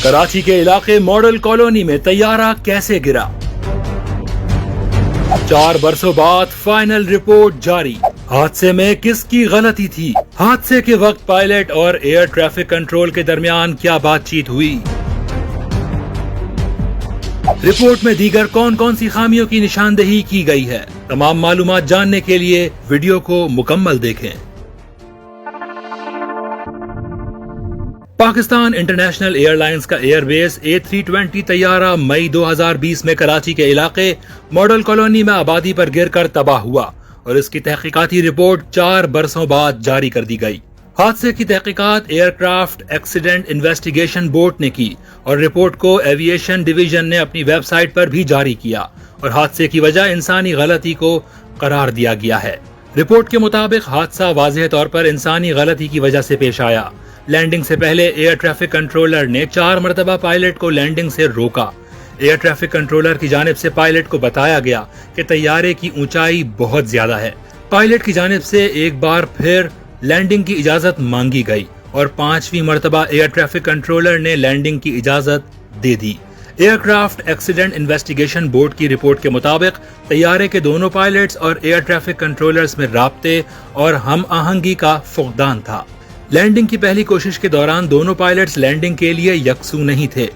کراچی کے علاقے model colony میں طیارہ کیسے گرا؟ 4 برسوں بعد فائنل رپورٹ جاری۔ حادثے میں کس کی غلطی تھی؟ حادثے کے وقت پائلٹ اور ایئر ٹریفک کنٹرول کے درمیان کیا بات چیت ہوئی؟ رپورٹ میں دیگر کون کون سی خامیوں کی نشاندہی کی گئی ہے؟ تمام معلومات جاننے کے لیے ویڈیو کو مکمل دیکھیں۔ پاکستان انٹرنیشنل ایئر لائنز کا ایئر بیس A320 طیارہ مئی 2020 میں کراچی کے علاقے ماڈل کالونی میں آبادی پر گر کر تباہ ہوا اور اس کی تحقیقاتی رپورٹ 4 برسوں بعد جاری کر دی گئی۔ حادثے کی تحقیقات aircraft accident investigation board نے کی اور رپورٹ کو ایوییشن ڈویژن نے اپنی ویب سائٹ پر بھی جاری کیا اور حادثے کی وجہ انسانی غلطی کو قرار دیا گیا ہے۔ رپورٹ کے مطابق حادثہ واضح طور پر انسانی غلطی کی وجہ سے پیش آیا۔ لینڈنگ سے پہلے ایئر ٹریفک کنٹرولر نے 4 مرتبہ پائلٹ کو لینڈنگ سے روکا۔ ایئر ٹریفک کنٹرولر کی جانب سے پائلٹ کو بتایا گیا کہ طیارے کی اونچائی بہت زیادہ ہے۔ پائلٹ کی جانب سے ایک بار پھر لینڈنگ کی اجازت مانگی گئی اور 5ویں مرتبہ ایئر ٹریفک کنٹرولر نے لینڈنگ کی اجازت دے دی۔ Aircraft accident investigation board کی رپورٹ کے مطابق طیارے کے دونوں پائلٹس اور ایئر ٹریفک کنٹرولرز میں رابطے اور ہم آہنگی کا فقدان تھا۔ لینڈنگ کی پہلی کوشش کے دوران دونوں پائلٹس لینڈنگ کے لیے یکسو نہیں تھے۔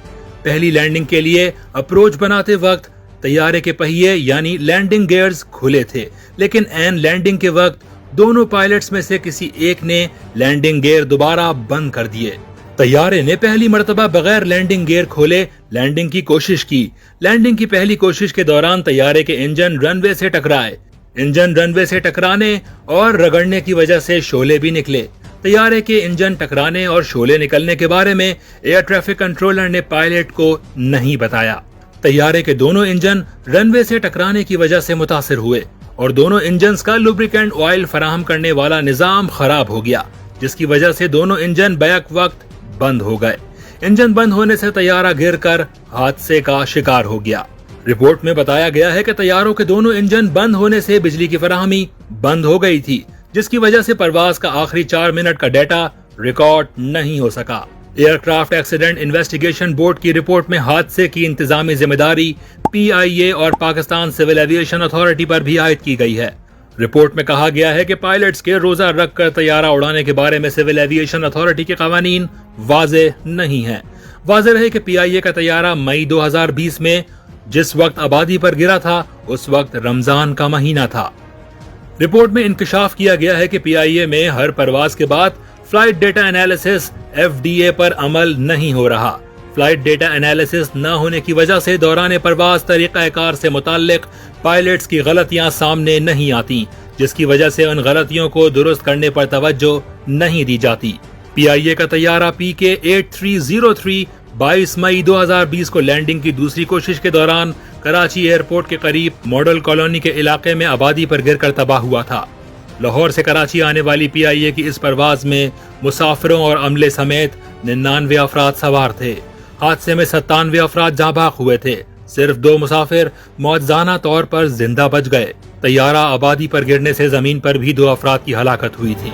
پہلی لینڈنگ کے لیے اپروچ بناتے وقت طیارے کے پہیے یعنی لینڈنگ گیئرز کھلے تھے، لیکن عین لینڈنگ کے وقت دونوں پائلٹس میں سے کسی ایک نے لینڈنگ گیئر دوبارہ بند کر دیے۔ طیارے نے پہلی مرتبہ بغیر لینڈنگ گیئر کھولے لینڈنگ کی کوشش کی۔ لینڈنگ کی پہلی کوشش کے دوران طیارے کے انجن رن وے سے ٹکرائے۔ انجن رن وے سے ٹکرانے اور رگڑنے کی وجہ سے شعلے بھی نکلے۔ طیارے کے انجن ٹکرانے اور شعلے نکلنے کے بارے میں ایئر ٹریفک کنٹرولر نے پائلٹ کو نہیں بتایا۔ طیارے کے دونوں انجن رن وے سے ٹکرانے کی وجہ سے متاثر ہوئے اور دونوں انجنز کا لوبریکنٹ آئل فراہم کرنے والا نظام خراب ہو گیا، جس کی وجہ سے دونوں انجن بیک وقت بند ہو گئے۔ انجن بند ہونے سے طیارہ گر کر حادثے کا شکار ہو گیا۔ رپورٹ میں بتایا گیا ہے کہ طیاروں کے دونوں انجن بند ہونے سے بجلی کی فراہمی بند ہو گئی تھی، جس کی وجہ سے پرواز کا آخری 4 منٹ کا ڈیٹا ریکارڈ نہیں ہو سکا۔ Aircraft accident investigation board کی رپورٹ میں حادثے کی انتظامی ذمہ داری PIA اور پاکستان سول ایوییشن اتھارٹی پر بھی عائد کی گئی ہے۔ رپورٹ میں کہا گیا ہے کہ پائلٹس کے روزہ رکھ کر طیارہ اڑانے کے بارے میں سول ایوییشن اتھارٹی کے قوانین واضح نہیں ہیں۔ واضح رہے کہ PIA کا طیارہ مئی 2020 میں جس وقت آبادی پر گرا تھا اس وقت رمضان کا مہینہ تھا۔ رپورٹ میں انکشاف کیا گیا ہے کہ PIA میں ہر پرواز کے بعد فلائٹ ڈیٹا انالیسس FDA پر عمل نہیں ہو رہا۔ فلائٹ ڈیٹا انالیسس نہ ہونے کی وجہ سے دوران پرواز طریقہ کار سے متعلق پائلٹس کی غلطیاں سامنے نہیں آتی، جس کی وجہ سے ان غلطیوں کو درست کرنے پر توجہ نہیں دی جاتی۔ PIA کا طیارہ PK-8303 22 مئی 2020 کو لینڈنگ کی دوسری کوشش کے دوران کراچی ایئرپورٹ کے قریب ماڈل کالونی کے علاقے میں آبادی پر گر کر تباہ ہوا تھا۔ لاہور سے کراچی آنے والی PIA کی اس پرواز میں مسافروں اور عملے سمیت 99 افراد سوار تھے۔ حادثے میں 97 افراد جاں بحق ہوئے تھے۔ صرف 2 مسافر معجزانہ طور پر زندہ بچ گئے۔ طیارہ آبادی پر گرنے سے زمین پر بھی 2 افراد کی ہلاکت ہوئی تھی۔